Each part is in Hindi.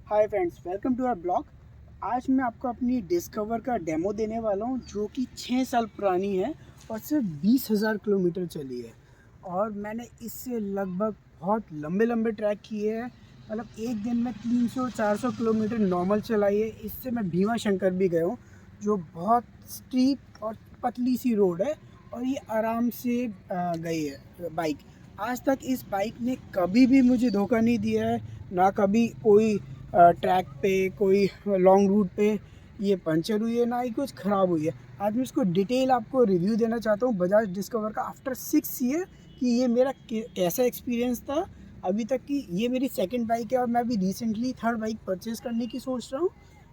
Hi friends, welcome to our blog. आज मैं आपको अपनी डिस्कवर का डेमो देने वाला हूँ जो कि 6 साल पुरानी है और सिर्फ 20,000 किलोमीटर चली है। और मैंने इससे लगभग बहुत लंबे लंबे ट्रैक किए हैं। मतलब एक दिन में 300-400 किलोमीटर नॉर्मल चलाई है। इससे मैं भीमा शंकर भी गया हूँ जो बहुत स्टीप और पतली सी रोड है और ये आराम से गई है बाइक। आज तक इस बाइक ने कभी भी मुझे धोखा नहीं दिया है, ना कभी कोई ट्रैक पे कोई लॉन्ग रूट पे ये पंचर हुई है, ना ही कुछ ख़राब हुई है। आज मैं इसको डिटेल आपको रिव्यू देना चाहता हूँ बजाज डिस्कवर का आफ्टर 6 ईयर कि ये मेरा कैसा एक्सपीरियंस था अभी तक की। ये मेरी सेकंड बाइक है और मैं अभी रिसेंटली थर्ड बाइक परचेज़ करने की सोच रहा हूँ।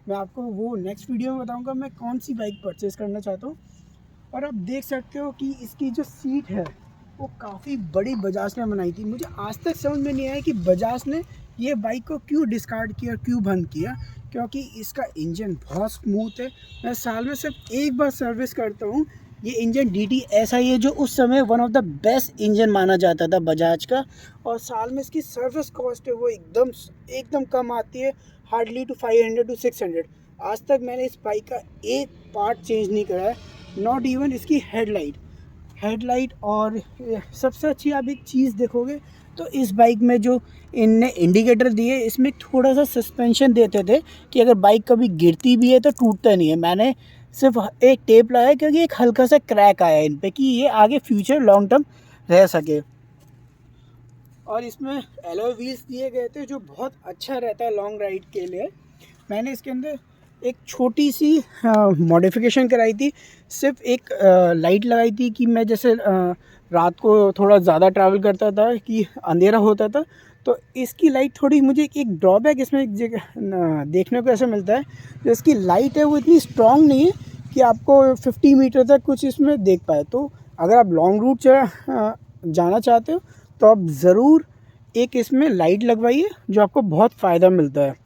मैं आपको वो नेक्स्ट वीडियो में बताऊँगा मैं कौन सी बाइक परचेज़ करना चाहता हूँ। और आप देख सकते हो कि इसकी जो सीट है वो काफ़ी बड़ी बजाज ने बनाई थी। मुझे आज तक समझ में नहीं आया कि बजाज ने ये बाइक को क्यों डिस्कार्ड किया, क्यों बंद किया, क्योंकि इसका इंजन बहुत स्मूथ है। मैं साल में सिर्फ एक बार सर्विस करता हूँ। ये इंजन DT SI है जो उस समय one of the best engine माना जाता था बजाज का। और साल में इसकी सर्विस कॉस्ट है वो एकदम एकदम कम आती है, हार्डली टू 500 to 600। आज तक मैंने इस बाइक का एक पार्ट चेंज नहीं करा है, नॉट इवन इसकी हेडलाइट। और सबसे अच्छी आप एक चीज़ देखोगे तो इस बाइक में जो इनने इंडिकेटर दिए, इसमें थोड़ा सा सस्पेंशन देते थे कि अगर बाइक कभी गिरती भी है तो टूटता नहीं है। मैंने सिर्फ एक टेप लगाया क्योंकि एक हल्का सा क्रैक आया इन पे कि ये आगे फ्यूचर लॉन्ग टर्म रह सके। और इसमें एलॉय व्हील्स दिए गए थे जो बहुत अच्छा रहता है लॉन्ग राइड के लिए। मैंने इसके अंदर एक छोटी सी मॉडिफिकेशन कराई थी। सिर्फ एक लाइट लगाई थी कि मैं जैसे रात को थोड़ा ज़्यादा ट्रैवल करता था कि अंधेरा होता था, तो इसकी लाइट थोड़ी मुझे एक ड्रॉबैक इसमें एक जगह देखने को ऐसा मिलता है, जो इसकी लाइट है वो इतनी स्ट्रॉन्ग नहीं है कि आपको 50 मीटर तक कुछ इसमें देख पाए। तो अगर आप लॉन्ग रूट जाना चाहते हो तो आप ज़रूर एक इसमें लाइट लगवाइए, जो आपको बहुत फ़ायदा मिलता है।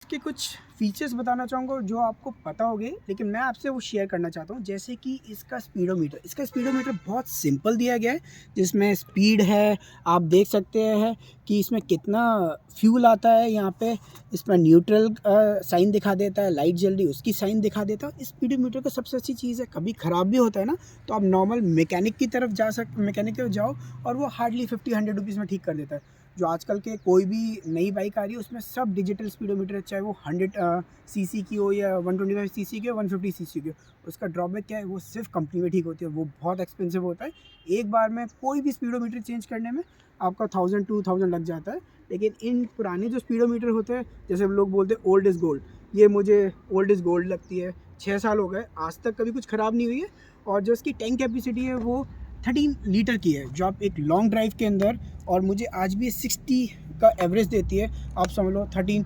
इसके कुछ फीचर्स बताना चाहूँगा जो आपको पता होंगे, लेकिन मैं आपसे वो शेयर करना चाहता हूँ। जैसे कि इसका स्पीडोमीटर बहुत सिंपल दिया गया है, जिसमें स्पीड है। आप देख सकते हैं कि इसमें कितना फ्यूल आता है। यहाँ पे इसमें न्यूट्रल साइन दिखा देता है, लाइट जल रही उसकी साइन दिखा देता है। इस स्पीडोमीटर का सबसे अच्छी चीज़ है, कभी ख़राब भी होता है ना तो आप नॉर्मल मैकेनिक की तरफ जाओ और वो हार्डली 50-100 रुपीज़ में ठीक कर देता है। जो आजकल के कोई भी नई बाइक आ रही है उसमें सब डिजिटल स्पीडोमीटर है, चाहे वो 100 सीसी की हो या 125 सीसी की हो, 150 सीसी की हो। उसका ड्रॉबैक क्या है, वो सिर्फ कंपनी में ठीक होती है, वो बहुत एक्सपेंसिव होता है। एक बार में कोई भी स्पीडोमीटर चेंज करने में आपका 1000-2000 लग जाता है। लेकिन इन पुराने जो स्पीडोमीटर होते हैं, जैसे लोग बोलते हैं ओल्ड इज़ गोल्ड, ये मुझे ओल्ड इज़ गोल्ड लगती है। 6 साल हो गए, आज तक कभी कुछ ख़राब नहीं हुई है। और जो इसकी टैंक कैपेसिटी है वो 13 लीटर की है, जो आप एक लॉन्ग ड्राइव के अंदर, और मुझे आज भी 60 का एवरेज देती है। आप समझ लो 13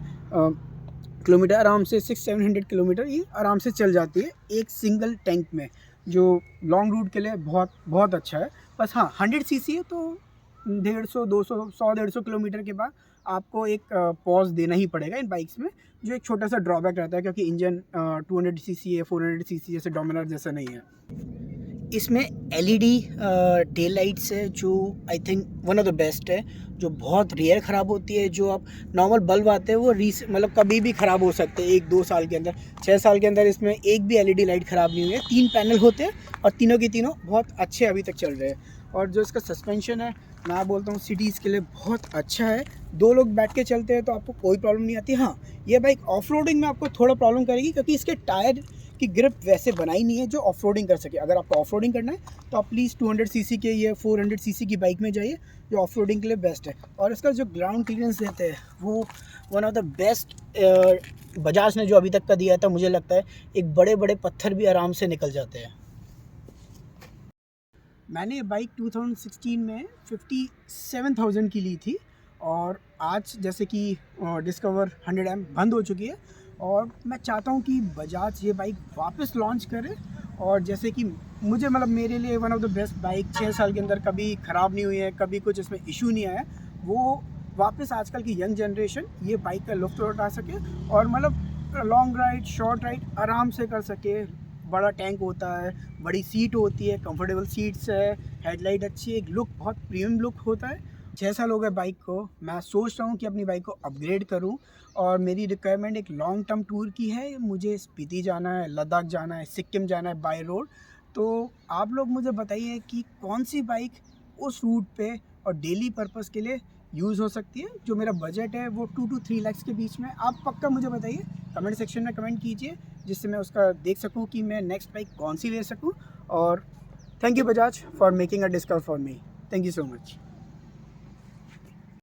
किलोमीटर आराम से 600-700 किलोमीटर ये आराम से चल जाती है एक सिंगल टैंक में, जो लॉन्ग रूट के लिए बहुत बहुत अच्छा है। बस हाँ, 100 सीसी है तो 150-200-100-150 किलोमीटर के बाद आपको एक पॉज देना ही पड़ेगा इन बाइक्स में, जो एक छोटा सा ड्रॉबैक रहता है क्योंकि इंजन 200 सीसी है, 400 सीसी जैसे डोमिनार जैसा नहीं है। इसमें एलईडी टेल लाइट्स है जो I think one of the best है, जो बहुत रेयर ख़राब होती है। जो आप नॉर्मल बल्ब आते हैं वो मतलब कभी भी ख़राब हो सकते हैं 1-2 साल के अंदर। 6 साल के अंदर इसमें एक भी एलईडी लाइट ख़राब नहीं हुई है। 3 पैनल होते हैं और तीनों के तीनों बहुत अच्छे अभी तक चल रहे हैं। और जो इसका सस्पेंशन है, मैं बोलता हूँ सिटीज़ के लिए बहुत अच्छा है। 2 लोग बैठ के चलते हैं तो आपको कोई प्रॉब्लम नहीं आती। हाँ, ये बाइक ऑफ रोडिंग में आपको थोड़ा प्रॉब्लम करेगी क्योंकि इसके टायर की ग्रिप वैसे बनाई नहीं है जो ऑफ रोडिंग कर सके। अगर आपको ऑफ रोडिंग करना है तो आप प्लीज़ 200 सीसी के या 400 सीसी की बाइक में जाइए, जो ऑफ रोडिंग के लिए बेस्ट है। और इसका जो ग्राउंड क्लियरेंस देते हैं वो one of the best Bajaj ने जो अभी तक का दिया था। मुझे लगता है एक बड़े बड़े पत्थर भी आराम से निकल जाते हैं। मैंने ये बाइक 2016 में 57,000 की ली थी, और आज जैसे कि डिस्कवर 100M बंद हो चुकी है, और मैं चाहता हूँ कि बजाज ये बाइक वापस लॉन्च करे। और जैसे कि मुझे मतलब मेरे लिए one of the best bike, 6 साल के अंदर कभी ख़राब नहीं हुई है, कभी कुछ इसमें इशू नहीं आया, वो वापस आजकल की यंग जनरेशन ये बाइक का लुत्फ़ उठा सके और मतलब लॉन्ग राइड, शॉर्ट राइड आराम से कर सके। बड़ा टैंक होता है, बड़ी सीट होती है, कंफर्टेबल सीट्स है, हेडलाइट अच्छी है, एक लुक बहुत प्रीमियम लुक होता है। 6 साल हो गए बाइक को। मैं सोच रहा हूँ कि अपनी बाइक को अपग्रेड करूँ और मेरी रिक्वायरमेंट एक लॉन्ग टर्म टूर की है। मुझे स्पीति जाना है, लद्दाख जाना है, सिक्किम जाना है बाय रोड। तो आप लोग मुझे बताइए कि कौन सी बाइक उस रूट पे और डेली पर्पस के लिए यूज़ हो सकती है। जो मेरा बजट है वो 2 to 3 लाख के बीच में। आप पक्का मुझे बताइए, कमेंट सेक्शन में कमेंट कीजिए, जिससे मैं उसका देख सकूँ कि मैं नेक्स्ट बाइक कौन सी ले सकूँ। और thank you Bajaj for making a discount for me. Thank you so much.